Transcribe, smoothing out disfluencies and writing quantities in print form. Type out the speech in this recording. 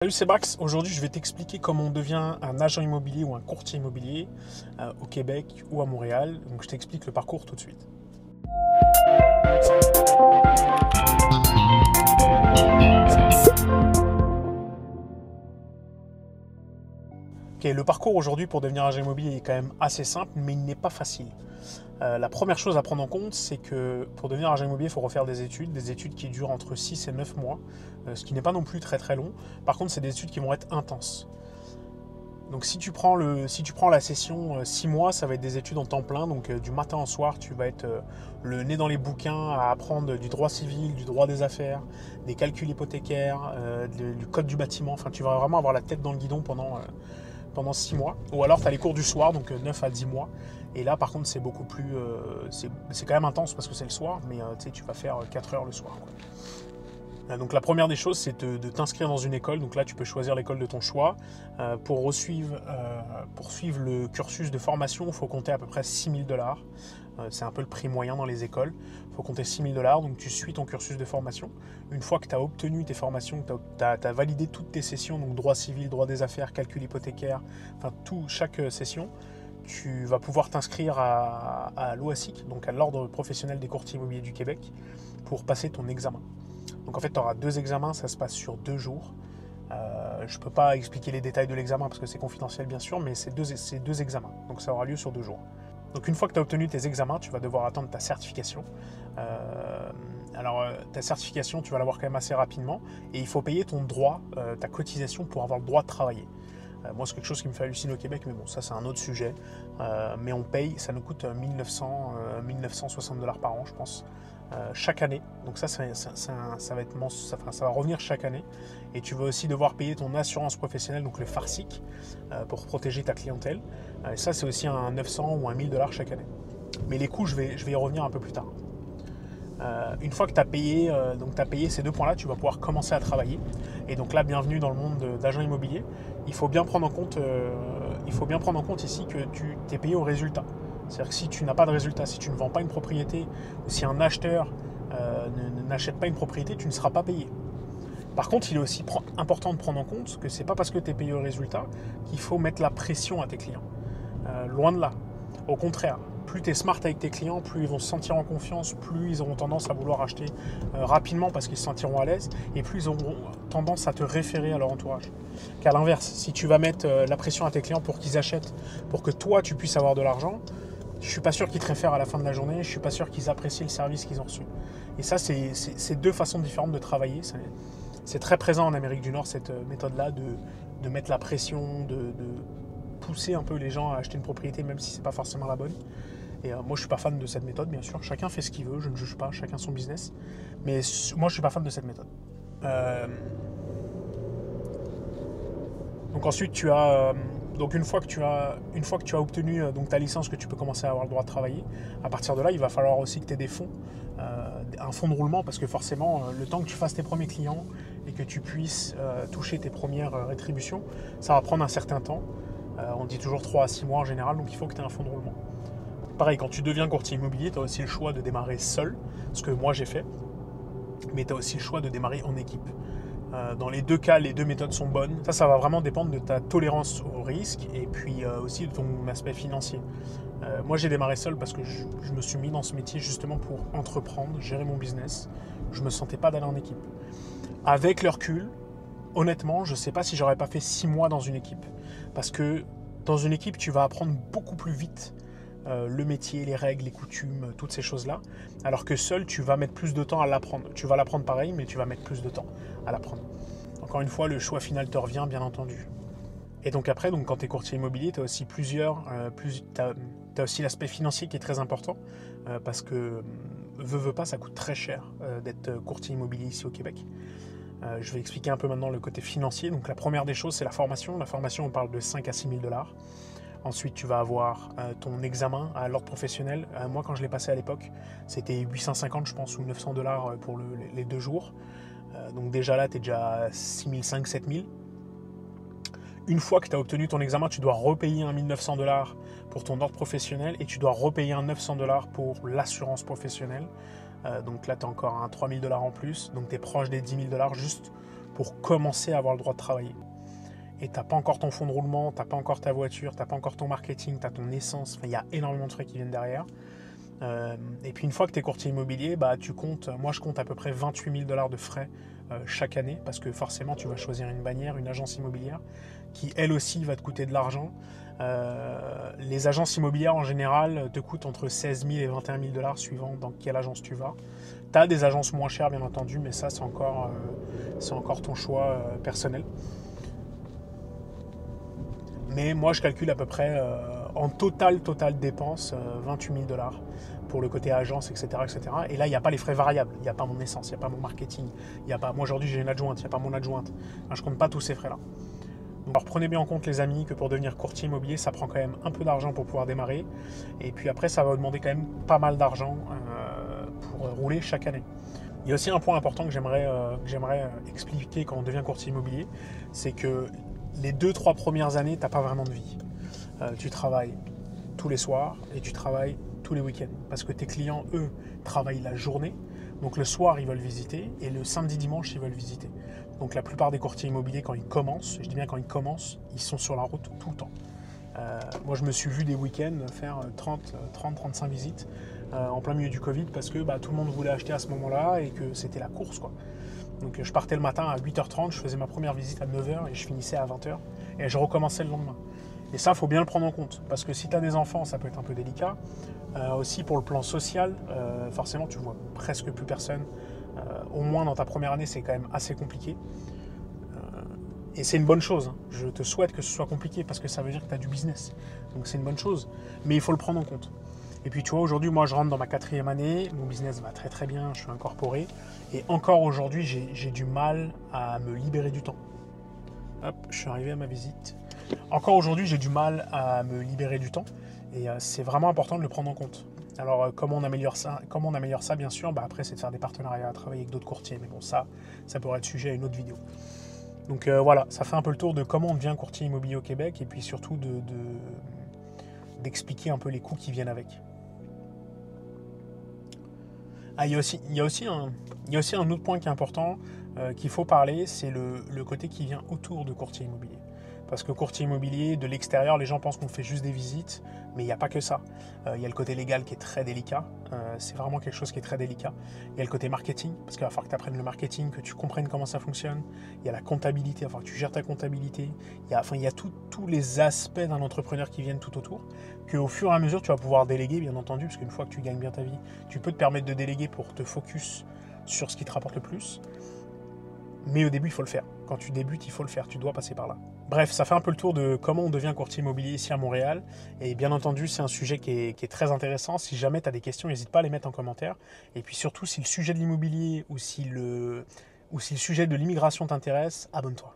Salut, c'est Max. Aujourd'hui, je vais t'expliquer comment on devient un agent immobilier ou un courtier immobilier au Québec ou à Montréal. Donc, je t'explique le parcours tout de suite. Ok, le parcours aujourd'hui pour devenir agent immobilier est quand même assez simple, mais il n'est pas facile. La première chose à prendre en compte, c'est que pour devenir agent immobilier, il faut refaire des études qui durent entre 6 et 9 mois, ce qui n'est pas non plus très très long. Par contre, c'est des études qui vont être intenses. Donc si tu prends la session 6 mois, ça va être des études en temps plein. Donc du matin au soir, tu vas être le nez dans les bouquins à apprendre du droit civil, du droit des affaires, des calculs hypothécaires, du code du bâtiment. Enfin, tu vas vraiment avoir la tête dans le guidon pendant 6 mois. Ou alors tu as les cours du soir, donc 9 à 10 mois. Et là, par contre, c'est beaucoup plus... c'est quand même intense parce que c'est le soir, mais tu vas faire 4 heures le soir, quoi. Donc la première des choses, c'est de t'inscrire dans une école. Donc là, tu peux choisir l'école de ton choix. Pour suivre le cursus de formation, il faut compter à peu près 6 000 $. C'est un peu le prix moyen dans les écoles. Il faut compter 6 000 $. Donc tu suis ton cursus de formation. Une fois que tu as obtenu tes formations, que tu as validé toutes tes sessions, donc droit civil, droit des affaires, calcul hypothécaire, enfin chaque session, tu vas pouvoir t'inscrire à l'OASIC, donc à l'Ordre professionnel des courtiers immobiliers du Québec, pour passer ton examen. Donc en fait, tu auras 2 examens, ça se passe sur 2 jours. Je ne peux pas expliquer les détails de l'examen parce que c'est confidentiel bien sûr, mais c'est deux examens, donc ça aura lieu sur 2 jours. Donc une fois que tu as obtenu tes examens, tu vas devoir attendre ta certification. Ta certification, tu vas l'avoir quand même assez rapidement et il faut payer ton droit, ta cotisation pour avoir le droit de travailler. Moi, c'est quelque chose qui me fait halluciner au Québec, mais bon, ça c'est un autre sujet. Mais on paye, ça nous coûte 1960 $ par an, je pense. Chaque année. Donc ça va revenir chaque année. Et tu vas aussi devoir payer ton assurance professionnelle, donc le FARCIC, pour protéger ta clientèle. Et ça, c'est aussi un 900 ou un 1000 $ chaque année. Mais les coûts, je vais y revenir un peu plus tard. Une fois que tu as payé, ces 2 points-là, tu vas pouvoir commencer à travailler. Et donc là, bienvenue dans le monde d'agent immobilier. Il faut bien prendre en compte ici que tu t'es payé au résultat. C'est-à-dire que si tu n'as pas de résultat, si tu ne vends pas une propriété, ou si un acheteur n'achète pas une propriété, tu ne seras pas payé. Par contre, il est aussi important de prendre en compte que ce n'est pas parce que tu es payé au résultat qu'il faut mettre la pression à tes clients. Loin de là. Au contraire, plus tu es smart avec tes clients, plus ils vont se sentir en confiance, plus ils auront tendance à vouloir acheter rapidement parce qu'ils se sentiront à l'aise, et plus ils auront tendance à te référer à leur entourage. Qu'à l'inverse, si tu vas mettre la pression à tes clients pour qu'ils achètent, pour que toi tu puisses avoir de l'argent, je ne suis pas sûr qu'ils te réfèrent à la fin de la journée, je ne suis pas sûr qu'ils apprécient le service qu'ils ont reçu. Et ça, c'est 2 façons différentes de travailler. C'est très présent en Amérique du Nord, cette méthode-là de mettre la pression, de pousser un peu les gens à acheter une propriété, même si ce n'est pas forcément la bonne. Et moi, je ne suis pas fan de cette méthode, bien sûr. Chacun fait ce qu'il veut, je ne juge pas, chacun son business. Mais moi, je ne suis pas fan de cette méthode. Donc ensuite, donc une fois que tu as obtenu ta licence, que tu peux commencer à avoir le droit de travailler, à partir de là, il va falloir aussi que tu aies des fonds, un fonds de roulement, parce que forcément, le temps que tu fasses tes premiers clients et que tu puisses toucher tes premières rétributions, ça va prendre un certain temps. On dit toujours 3 à 6 mois en général, donc il faut que tu aies un fonds de roulement. Pareil, quand tu deviens courtier immobilier, tu as aussi le choix de démarrer seul, ce que moi j'ai fait, mais tu as aussi le choix de démarrer en équipe. Dans les 2 cas, les 2 méthodes sont bonnes. Ça va vraiment dépendre de ta tolérance au risque et puis aussi de ton aspect financier. Moi, j'ai démarré seul parce que je me suis mis dans ce métier justement pour entreprendre, gérer mon business. Je ne me sentais pas d'aller en équipe. Avec le recul, honnêtement, je ne sais pas si j'aurais pas fait 6 mois dans une équipe. Parce que dans une équipe, tu vas apprendre beaucoup plus vite le métier, les règles, les coutumes, toutes ces choses-là. Alors que seul, tu vas mettre plus de temps à l'apprendre. Tu vas l'apprendre pareil, mais tu vas mettre plus de temps à l'apprendre. Encore une fois, le choix final te revient, bien entendu. Et donc après, quand tu es courtier immobilier, tu as aussi t'as aussi l'aspect financier qui est très important, parce que, veut pas, ça coûte très cher d'être courtier immobilier ici au Québec. Je vais expliquer un peu maintenant le côté financier. Donc la première des choses, c'est la formation. La formation, on parle de 5 à 6 000 $. Ensuite, tu vas avoir ton examen à l'ordre professionnel. Moi, quand je l'ai passé à l'époque, c'était 850, je pense, ou 900 $ pour les 2 jours. Donc déjà là, tu es déjà à 6 500, 7 000. Une fois que tu as obtenu ton examen, tu dois repayer un 1900 $ pour ton ordre professionnel et tu dois repayer un 900 $ pour l'assurance professionnelle. Donc là, tu as encore un 3 000 $ en plus. Donc tu es proche des 10 000 $ juste pour commencer à avoir le droit de travailler. Et tu n'as pas encore ton fonds de roulement, tu n'as pas encore ta voiture, tu n'as pas encore ton marketing, tu as ton essence, il y a énormément de frais qui viennent derrière. Et puis une fois que tu es courtier immobilier, tu comptes, moi je compte à peu près 28 000 $ de frais chaque année, parce que forcément tu vas choisir une bannière, une agence immobilière, qui elle aussi va te coûter de l'argent. Les agences immobilières en général te coûtent entre 16 000 et 21 000 $ suivant dans quelle agence tu vas. Tu as des agences moins chères bien entendu, mais ça c'est encore ton choix personnel. Mais moi je calcule à peu près en total dépense 28 000 $ pour le côté agence, etc. etc. Et là il n'y a pas les frais variables, il n'y a pas mon essence, il n'y a pas mon marketing, il y a pas, moi aujourd'hui j'ai une adjointe, il n'y a pas mon adjointe. Enfin, je ne compte pas tous ces frais là. Donc alors, prenez bien en compte les amis que pour devenir courtier immobilier ça prend quand même un peu d'argent pour pouvoir démarrer. Et puis après ça va vous demander quand même pas mal d'argent pour rouler chaque année. Il y a aussi un point important que j'aimerais expliquer quand on devient courtier immobilier, c'est que les 2-3 premières années, tu n'as pas vraiment de vie. Tu travailles tous les soirs et tu travailles tous les week-ends. Parce que tes clients, eux, travaillent la journée. Donc le soir, ils veulent visiter et le samedi, dimanche, ils veulent visiter. Donc la plupart des courtiers immobiliers, quand ils commencent, je dis bien quand ils commencent, ils sont sur la route tout le temps. Moi, je me suis vu des week-ends faire 30-35 visites en plein milieu du Covid parce que tout le monde voulait acheter à ce moment-là et que c'était la course, quoi. Donc je partais le matin à 8h30, je faisais ma première visite à 9h et je finissais à 20h et je recommençais le lendemain. Et ça, il faut bien le prendre en compte parce que si tu as des enfants, ça peut être un peu délicat. Aussi pour le plan social, forcément tu vois presque plus personne. Au moins dans ta première année, c'est quand même assez compliqué. Et c'est une bonne chose. Hein. Je te souhaite que ce soit compliqué parce que ça veut dire que tu as du business. Donc c'est une bonne chose. Mais il faut le prendre en compte. Et puis tu vois, aujourd'hui, moi je rentre dans ma 4e année. Mon business va très très bien. Je suis incorporé. Et encore aujourd'hui, j'ai du mal à me libérer du temps. Hop, je suis arrivé à ma visite. Encore aujourd'hui, j'ai du mal à me libérer du temps. Et c'est vraiment important de le prendre en compte. Alors comment on améliore ça bien sûr, après c'est de faire des partenariats, travailler avec d'autres courtiers. Mais bon, ça pourrait être sujet à une autre vidéo. Donc voilà, ça fait un peu le tour de comment on devient courtier immobilier au Québec et puis surtout d'expliquer un peu les coûts qui viennent avec. Ah, il y a aussi un autre point qui est important qu'il faut parler, c'est le côté qui vient autour de courtier immobilier. Parce que courtier immobilier, de l'extérieur, les gens pensent qu'on fait juste des visites, mais il n'y a pas que ça. Il y a le côté légal qui est très délicat, c'est vraiment quelque chose qui est très délicat. Il y a le côté marketing, parce qu'il va falloir que tu apprennes le marketing, que tu comprennes comment ça fonctionne. Il y a la comptabilité, que tu gères ta comptabilité. Il y a tous les aspects d'un entrepreneur qui viennent tout autour, qu'au fur et à mesure, tu vas pouvoir déléguer, bien entendu, parce qu'une fois que tu gagnes bien ta vie, tu peux te permettre de déléguer pour te focus sur ce qui te rapporte le plus. Mais au début, il faut le faire. Quand tu débutes, il faut le faire. Tu dois passer par là. Bref, ça fait un peu le tour de comment on devient courtier immobilier ici à Montréal. Et bien entendu, c'est un sujet qui est très intéressant. Si jamais tu as des questions, n'hésite pas à les mettre en commentaire. Et puis surtout, si le sujet de l'immobilier ou si le sujet de l'immigration t'intéresse, abonne-toi.